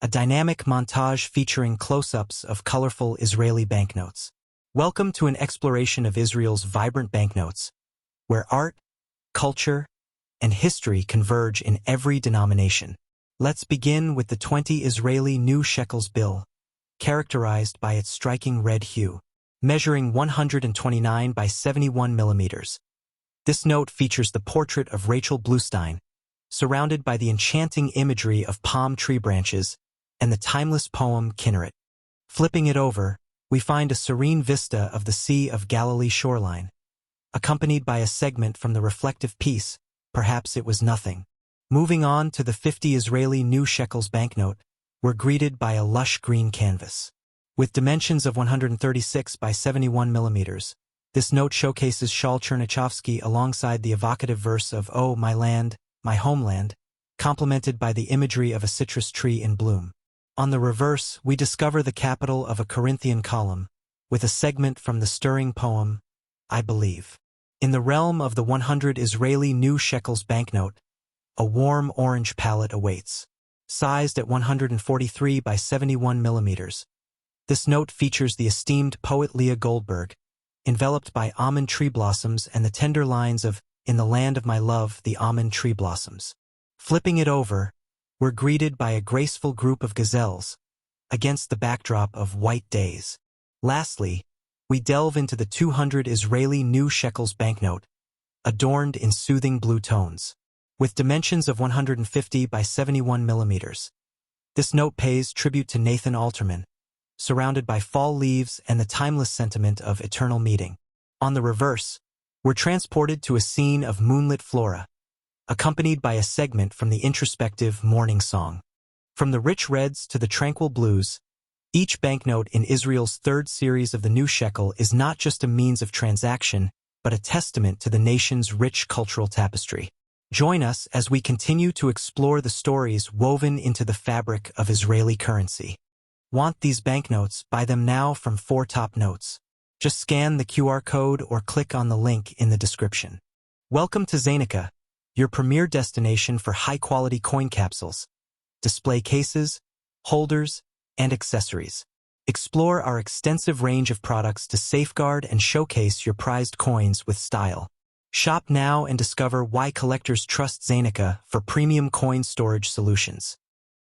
a dynamic montage featuring close-ups of colorful Israeli banknotes. Welcome to an exploration of Israel's vibrant banknotes, where art, culture, and history converge in every denomination. Let's begin with the 20 Israeli new shekels bill, characterized by its striking red hue, measuring 129 by 71 millimeters. This note features the portrait of Rachel Bluwstein, surrounded by the enchanting imagery of palm tree branches and the timeless poem Kinneret. Flipping it over, we find a serene vista of the Sea of Galilee shoreline, accompanied by a segment from the reflective piece, Perhaps It Was Nothing. Moving on to the 50 Israeli new shekels banknote, we're greeted by a lush green canvas. With dimensions of 136 by 71 millimeters, this note showcases Shaul Tchernichovsky alongside the evocative verse of "Oh, my land, my homeland," complemented by the imagery of a citrus tree in bloom. On the reverse, we discover the capital of a Corinthian column, with a segment from the stirring poem, I Believe. In the realm of the 100 Israeli new shekels banknote, a warm orange palette awaits. Sized at 143 by 71 millimeters, this note features the esteemed poet Leah Goldberg, enveloped by almond tree blossoms and the tender lines of "In the land of my love, the almond tree blossoms." Flipping it over, we're greeted by a graceful group of gazelles, against the backdrop of white days. Lastly, we delve into the 200 Israeli new shekels banknote, adorned in soothing blue tones. With dimensions of 150 by 71 millimeters, this note pays tribute to Nathan Alterman, surrounded by fall leaves and the timeless sentiment of eternal meeting. On the reverse, we're transported to a scene of moonlit flora, accompanied by a segment from the introspective morning song. From the rich reds to the tranquil blues, each banknote in Israel's third series of the new shekel is not just a means of transaction, but a testament to the nation's rich cultural tapestry. Join us as we continue to explore the stories woven into the fabric of Israeli currency. Want these banknotes? Buy them now from 4 Top Notes. Just scan the QR code or click on the link in the description. Welcome to Zainica, your premier destination for high-quality coin capsules, display cases, holders, and accessories. Explore our extensive range of products to safeguard and showcase your prized coins with style. Shop now and discover why collectors trust Zainica for premium coin storage solutions.